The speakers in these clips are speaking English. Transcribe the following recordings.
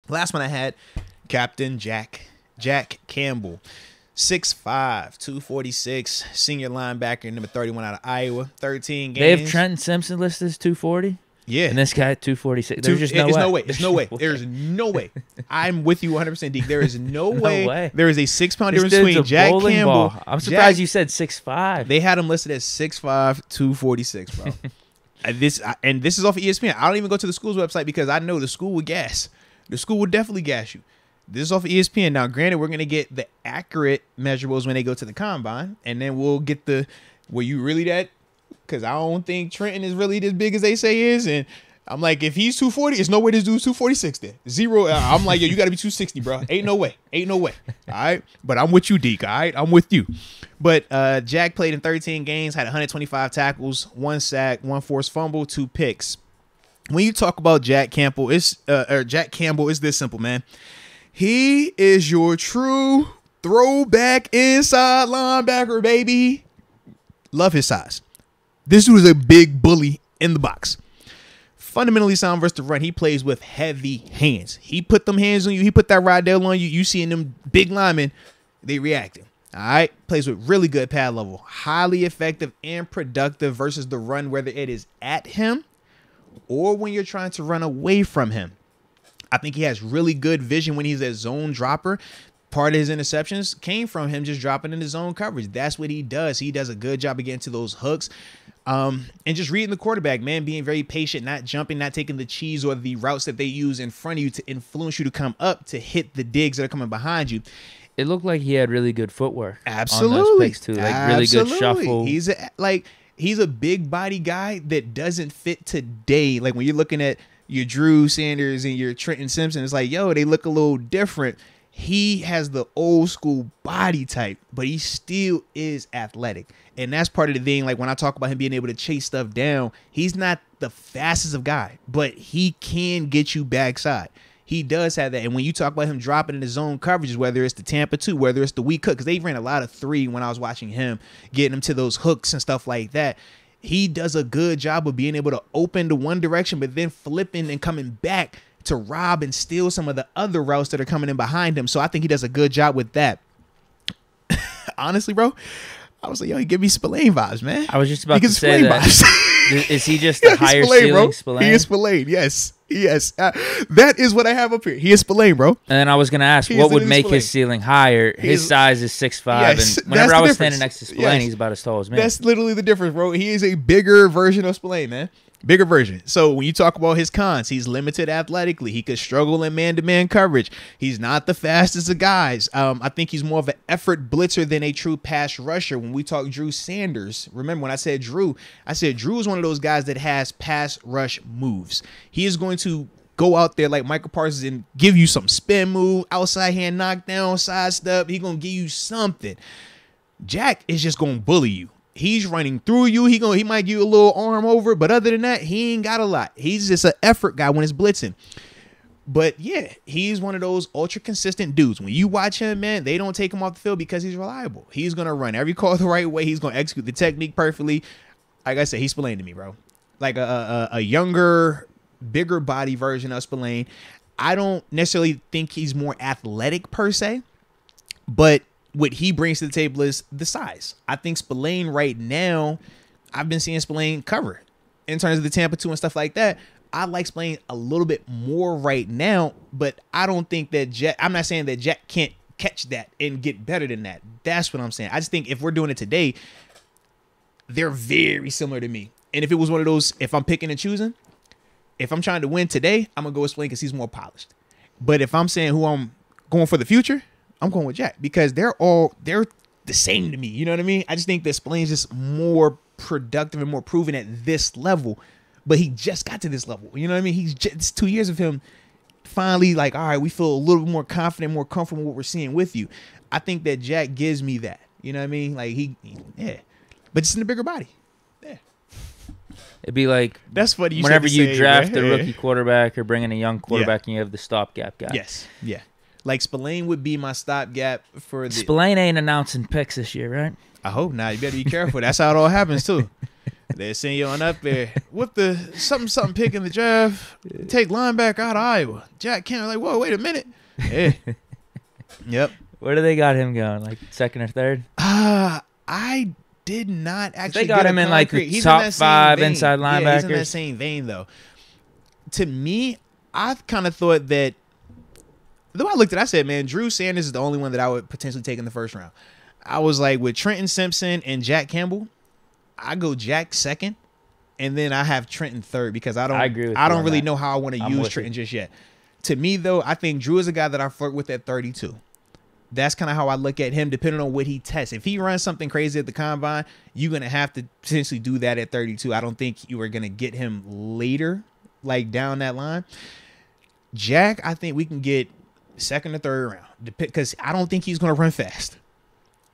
Last one I had, Captain Jack Campbell. 6'5", 246, senior linebacker, number 31 out of Iowa. 13 games. They have Trenton Simpson listed as 240. Yeah. And this guy at 246. There's just no way. There's no way. There's no way. I'm with you 100%, Deke. There is no way. There is a 6-pound difference between Jack Campbell. I'm surprised you said 6'5". They had him listed as 6'5", 246, bro. This is off of ESPN. I don't even go to the school's website because I know the school would gas. The school would definitely gas you. This is off of ESPN. Now, granted, we're going to get the accurate measurables when they go to the combine, and then we'll get the, were you really that? Because I don't think Trenton is really as big as they say he is. And I'm like, if he's 240, there's no way this dude's 246 then. Zero. I'm like, yo, you got to be 260, bro. Ain't no way. All right? But I'm with you, Deke, all right? I'm with you. But Jack played in 13 games, had 125 tackles, 1 sack, 1 forced fumble, 2 picks. When you talk about Jack Campbell, it's this simple, man. He is your true throwback inside linebacker, baby. Love his size. This dude is a big bully in the box. Fundamentally sound versus the run. He plays with heavy hands. He put them hands on you. He put that Rydell on you. You seeing them big linemen, they reacting. All right. Plays with really good pad level. Highly effective and productive versus the run, whether it is at him or when you're trying to run away from him. I think he has really good vision when he's a zone dropper. Part of his interceptions came from him just dropping in his zone coverage. That's what he does. He does a good job of getting to those hooks. And just reading the quarterback, man, being very patient, not jumping, not taking the cheese or the routes that they use in front of you to influence you to come up to hit the digs that are coming behind you. It looked like he had really good footwork. Absolutely. On those picks too. Like really good shuffle. He's a big body guy that doesn't fit today. Like when you're looking at your Drew Sanders and your Trenton Simpson, it's like, yo, they look a little different. He has the old school body type, but he still is athletic. And that's part of the thing. Like when I talk about him being able to chase stuff down, he's not the fastest of guy, but he can get you backside. He does have that. And when you talk about him dropping in his zone coverages, whether it's the Tampa 2, whether it's the weak hook, because they ran a lot of 3 when I was watching him, getting him to those hooks and stuff like that. He does a good job of being able to open to one direction, but then flipping and coming back to rob and steal some of the other routes that are coming in behind him. So I think he does a good job with that. Honestly, bro, I was like, yo, he give me Spillane vibes, man. I was just about to say that. Is he just a higher ceiling Spillane? He is Spillane, yes. That is what I have up here. He is Spillane, bro. And then I was going to ask, what would make his ceiling higher? His size is 6'5", yes, and whenever I was standing next to Spillane, he's about as tall as me. That's literally the difference, bro. He is a bigger version of Spillane, man. Bigger version. So when you talk about his cons, he's limited athletically. He could struggle in man-to-man coverage. He's not the fastest of guys. I think he's more of an effort blitzer than a true pass rusher. When we talk Drew Sanders, remember when I said Drew is one of those guys that has pass rush moves. He is going to go out there like Michael Parsons and give you some spin move, outside hand knockdown, side step. He's going to give you something. Jack is just going to bully you. He's running through you. He might give you a little arm over, but other than that, he ain't got a lot. He's just an effort guy when it's blitzing. But yeah, he's one of those ultra consistent dudes. When you watch him, man, they don't take him off the field because he's reliable. He's gonna run every call the right way. He's gonna execute the technique perfectly. Like I said, he's Spillane to me, bro. Like a younger, bigger body version of Spillane. I don't necessarily think he's more athletic per se, but what he brings to the table is the size. I think Spillane right now, I've been seeing Spillane cover in terms of the Tampa 2 and stuff like that. I like Spillane a little bit more right now, but I don't think that I'm not saying that Jack can't catch that and get better than that. That's what I'm saying. I just think if we're doing it today, they're very similar to me. And if it was one of those, if I'm picking and choosing, if I'm trying to win today, I'm going to go with Spillane because he's more polished. But if I'm saying who I'm going for the future, I'm going with Jack because they're the same to me. You know what I mean? I just think that Spillane's just more productive and more proven at this level, but he just got to this level. You know what I mean? It's 2 years of him finally like, all right, we feel a little bit more confident, more comfortable with what we're seeing with you. I think that Jack gives me that. You know what I mean? Like but just in a bigger body. Yeah. It'd be like that's funny. Whenever you draft a rookie quarterback or bring in a young quarterback and you have the stopgap guy. Yes. Yeah. Like Spillane would be my stopgap for the. Spillane ain't announcing picks this year, right? I hope not. You better be careful. That's how it all happens too. They're sending you on up there with the something pick in the draft. Take linebacker out of Iowa. Jack Campbell. Like, whoa, wait a minute. Yeah. Yep. Where do they got him going? Like second or third? I did not actually. They got him in like the top 5 inside linebackers. Yeah, he's in that same vein though. To me, I kind of thought that. Though I looked at it, I said, man, Drew Sanders is the only one that I would potentially take in the first round. I was like, with Trenton Simpson and Jack Campbell, I go Jack second, and then I have Trenton third because I don't really know how I want to use Trenton just yet. To me, though, I think Drew is a guy that I flirt with at 32. That's kind of how I look at him, depending on what he tests. If he runs something crazy at the combine, you're going to have to potentially do that at 32. I don't think you are going to get him later, like down that line. Jack, I think we can get second or third round because I don't think he's going to run fast.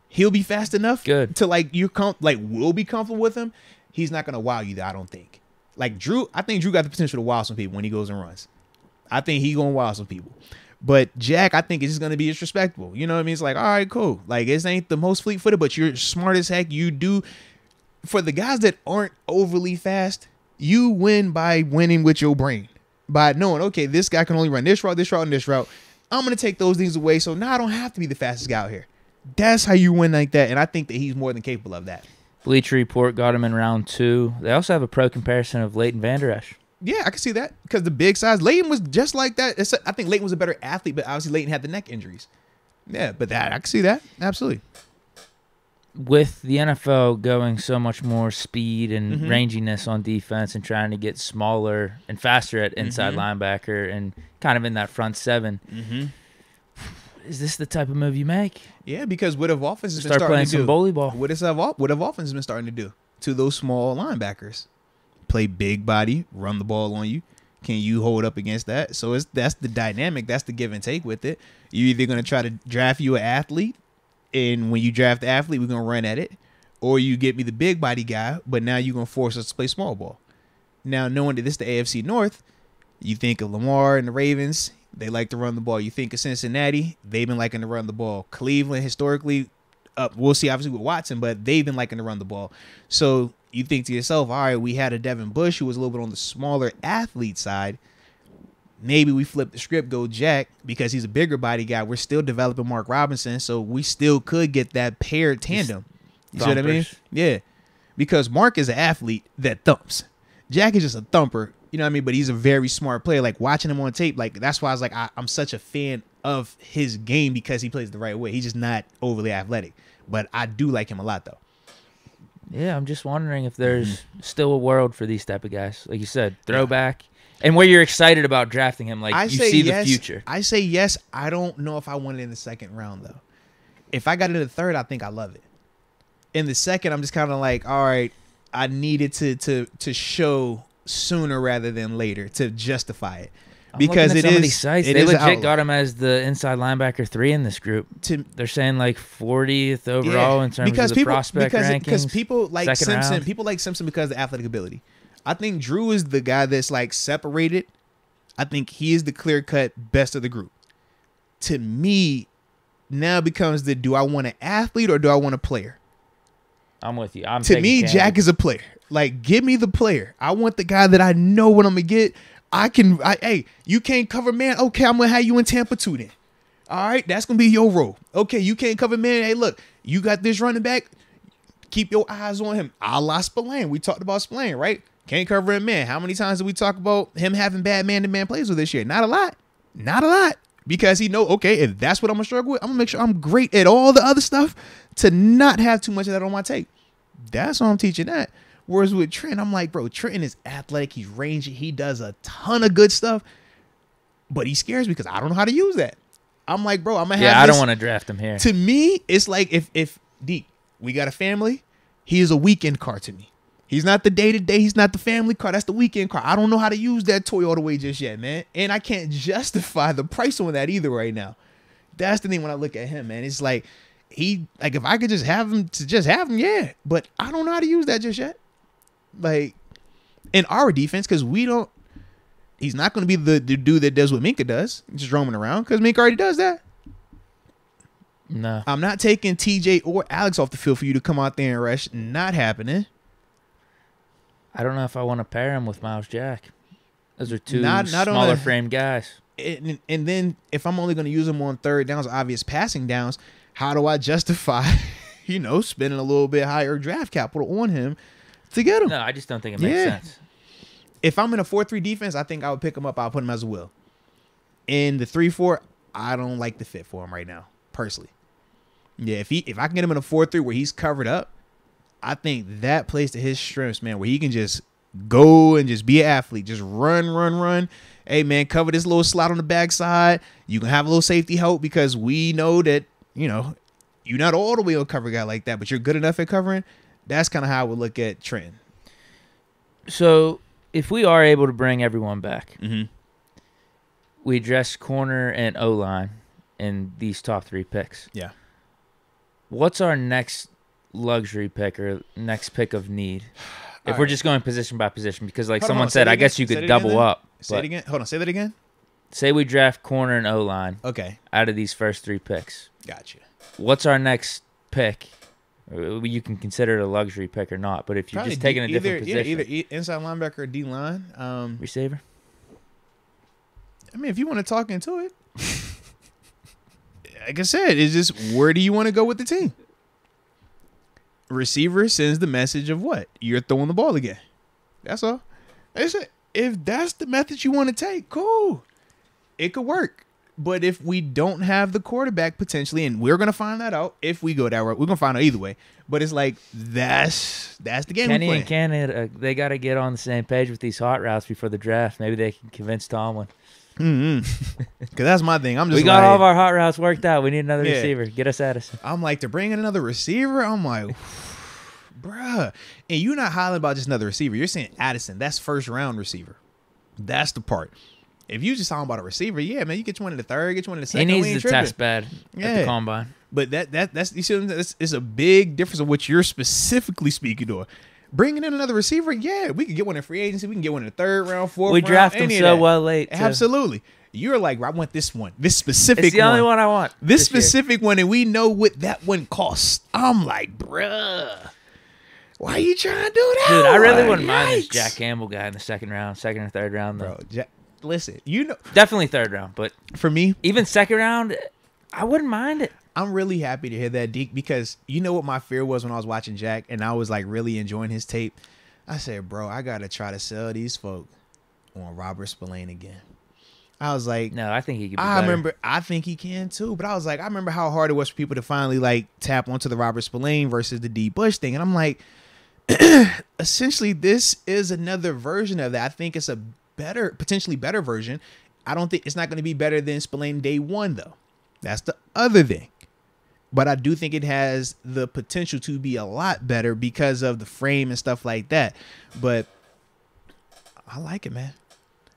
He'll be fast enough to we'll be comfortable with him. He's not going to wow you though, I don't think. Like Drew, I think Drew got the potential to wow some people when he goes and runs. I think he's going to wow some people. But Jack, I think, is just going to be disrespectful. You know what I mean? It's like, all right, cool. Like, this ain't the most fleet-footed, but you're smart as heck. You do. For the guys that aren't overly fast, you win by winning with your brain. By knowing, okay, this guy can only run this route, and this route. I'm going to take those things away, so now I don't have to be the fastest guy out here. That's how you win like that, and I think that he's more than capable of that. Bleacher Report got him in round 2. They also have a pro comparison of Leighton Vander Esch. Yeah, I can see that because the big size. Leighton was just like that. I think Leighton was a better athlete, but obviously Leighton had the neck injuries. Yeah, but I can see that. Absolutely. With the NFL going so much more speed and ranginess on defense and trying to get smaller and faster at inside linebacker and kind of in that front 7, is this the type of move you make? Yeah, because what have offenses been starting starting playing to do? Some bully ball. What have offenses been starting to do to those small linebackers? Play big body, run the ball on you. Can you hold up against that? So that's the dynamic. That's the give and take with it. You're either going to try to draft you an athlete, and when you draft the athlete, we're going to run at it, or you get me the big body guy, but now you're going to force us to play small ball. Now, knowing that this is the AFC North, you think of Lamar and the Ravens, they like to run the ball. You think of Cincinnati, they've been liking to run the ball. Cleveland, historically, we'll see obviously with Watson, but they've been liking to run the ball. So you think to yourself, all right, we had a Devin Bush who was a little bit on the smaller athlete side. Maybe we flip the script, go Jack, because he's a bigger body guy. We're still developing Mark Robinson, so we still could get that paired tandem. You see what I mean? Yeah. Because Mark is an athlete that thumps. Jack is just a thumper, you know what I mean? But he's a very smart player. Like, watching him on tape, like, that's why I was like, I'm such a fan of his game because he plays the right way. He's just not overly athletic. But I do like him a lot, though. Yeah, I'm just wondering if there's still a world for these type of guys. Like you said, throwback. And where you're excited about drafting him, like you see the future. I say yes. I don't know if I want it in the second round, though. If I got it in the third, I think I love it. In the second, I'm just kind of like, all right, I needed to show sooner rather than later to justify it. Because it is, sites. They legit got him as the inside linebacker 3 in this group. They're saying like 40th overall in terms of the prospect rankings. Because people like Simpson, because of the athletic ability. I think Drew is the guy that's like separated. I think he is the clear-cut best of the group. To me, now becomes do I want an athlete or do I want a player? I'm with you. To me, Jack is a player. Like, give me the player. I want the guy that I know what I'm gonna get. Hey, you can't cover man. Okay, I'm going to have you in Tampa 2 then. All right, that's going to be your role. Okay, you can't cover man. Hey, look, you got this running back. Keep your eyes on him. A la Spillane. We talked about Spillane, right? Can't cover him man. How many times did we talk about him having bad man-to-man plays with this year? Not a lot. Not a lot. Because he know, okay, if that's what I'm going to struggle with, I'm going to make sure I'm great at all the other stuff to not have too much of that on my tape. That's why I'm teaching that. Whereas with Trent, I'm like, bro, Trenton is athletic. He's rangy. He does a ton of good stuff. But he scares me because I don't know how to use that. I'm like, bro, I'm going to have I don't want to draft him here. To me, it's like if Deke, we got a family, he is a weekend car to me. He's not the day-to-day. He's not the family car. That's the weekend car. I don't know how to use that toy all the way just yet, man. And I can't justify the price on that either right now. That's the thing when I look at him, man. It's like, if I could just have him, yeah. But I don't know how to use that just yet. Like, in our defense, because he's not going to be the dude that does what Minka does, just roaming around, because Minka already does that. No. I'm not taking TJ or Alex off the field for you to come out there and rush. Not happening. I don't know if I want to pair him with Miles Jack. Those are two Not smaller frame guys. And then if I'm only going to use them on third downs, obvious passing downs, how do I justify, spending a little bit higher draft capital on him to get him? No, I just don't think it makes sense. If I'm in a 4-3 defense, I think I would pick him up. I'll put him as a will. In the 3-4, I don't like the fit for him right now, personally. Yeah, if I can get him in a 4-3 where he's covered up, I think that plays to his strengths, man, where he can just go and just be an athlete. Just run. Hey, man, cover this little slot on the backside. You can have a little safety help because we know that, you're not all the way on cover guy like that, but you're good enough at covering. That's kind of how I would look at Trenton. So if we are able to bring everyone back, Mm-hmm. we address corner and O-line in these top 3 picks. Yeah. What's our next luxury pick or next pick of need? If All we're right. just going position by position, because like Hold on, someone say said, that I guess again. you Say could that double again then. up. Say it again. Hold on. Say that again. Say we draft corner and O-line Okay. out of these first 3 picks. Gotcha. What's our next pick? You can consider it a luxury pick or not, but if you're just taking a different position. Either inside linebacker or D-line. Receiver? I mean, if you want to talk into it, like I said, it's just where do you want to go with the team? Receiver sends the message of what? You're throwing the ball again. That's all. If that's the method you want to take, cool. It could work. But if we don't have the quarterback potentially, and we're going to find that out if we go that route, we're going to find out either way. But it's like, that's the game Kenny we're and Ken, they got to get on the same page with these hot routes before the draft. Maybe they can convince Tomlin. Mm-hmm. Because that's my thing. We got all of our hot routes worked out. We need another Yeah. receiver. Get us Addison. I'm like, to bring in another receiver? I'm like, bruh. And you're not hollering about just another receiver. You're saying Addison. That's first round receiver. That's the part. If you just talking about a receiver, yeah, man, you get you one in the third, get you one in the second. He we needs ain't to tripping. test bad at the combine. But that's you see, it's a big difference of what you're specifically speaking to. Bringing in another receiver, yeah, we could get one in free agency. We can get one in the third round, fourth We round. draft them any of so that. well late. Too. Absolutely. You're like, I want this one. This specific It's the only one I want. This year. specific one, and we know what that one costs. I'm like, bruh, why are you trying to do that? Dude, I really Like, wouldn't mind this yikes. Jack Campbell guy in the second or third round, though. Bro, listen, Definitely third round, but for me, even second round, I wouldn't mind it. I'm really happy to hear that, Deke, because you know what my fear was when I was watching Jack and I was like really enjoying his tape. I said, bro, I got to try to sell these folk on Robert Spillane again. I was like, No, I think he could be better. I think he can too, but I was like, I remember how hard it was for people to finally like tap onto the Robert Spillane versus the D Bush thing. And I'm like, essentially, this is another version of that. I think it's a potentially better version. I don't think it's not going to be better than Spillane day one, though. That's the other thing. But I do think it has the potential to be a lot better because of the frame and stuff like that. But I like it, man.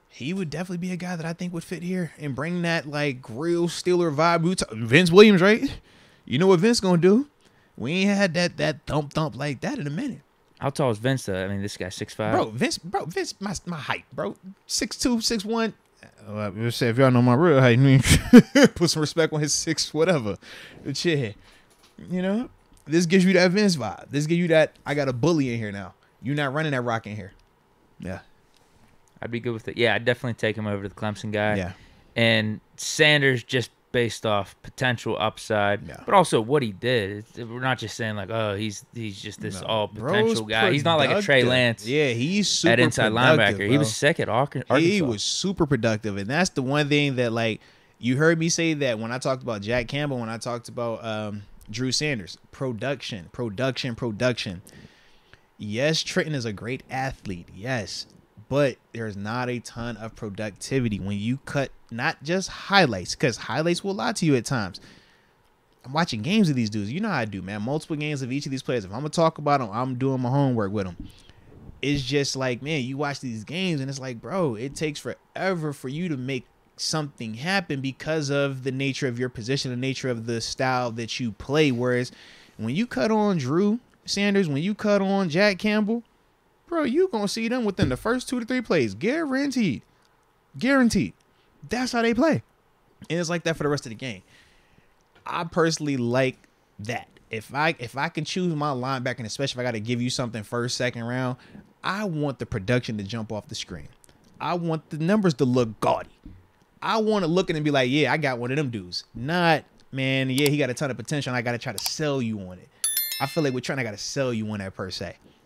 He would definitely be a guy that I think would fit here and bring that like real Steeler vibe. Vince Williams, right? You know what Vince gonna do? We ain't had that thump like that in a minute. How tall is Vince, though? I mean, this guy's 6'5". Vince, my height, bro. 6'2", 6'1". Let's say if y'all know my real height, put some respect on his 6 whatever. But yeah, this gives you that Vince vibe. This gives you that I got a bully in here now. You're not running that rock in here. Yeah. I'd be good with it. Yeah, I'd definitely take him over the Clemson guy. Yeah. And Sanders just based off potential upside, Yeah. but also what he did. We're not just saying like, oh, he's just this all potential Bro's guy. He's not like a Trey productive. Lance. Yeah, he's super at inside productive, linebacker. bro. He was sick at Arkansas. He was super productive, and that's the one thing that like you heard me say that when I talked about Jack Campbell, when I talked about Drew Sanders, production. Yes, Trenton is a great athlete. Yes. But there's not a ton of productivity when you cut not just highlights, because highlights will lie to you at times. I'm watching games of these dudes. You know how I do, man. Multiple games of each of these players. If I'm going to talk about them, I'm doing my homework with them. It's just like, man, you watch these games and it's like, bro, it takes forever for you to make something happen because of the nature of your position, the nature of the style that you play. Whereas when you cut on Drew Sanders, when you cut on Jack Campbell, bro, you going to see them within the first 2 to 3 plays. Guaranteed. That's how they play. And it's like that for the rest of the game. I personally like that. If I can choose my linebacker, and especially if I got to give you something first, second round, I want the production to jump off the screen. I want the numbers to look gaudy. I want to look at it and be like, yeah, I got one of them dudes. Not, man, yeah, he got a ton of potential and I got to try to sell you on it. I feel like with Trent, I got to sell you on that per se.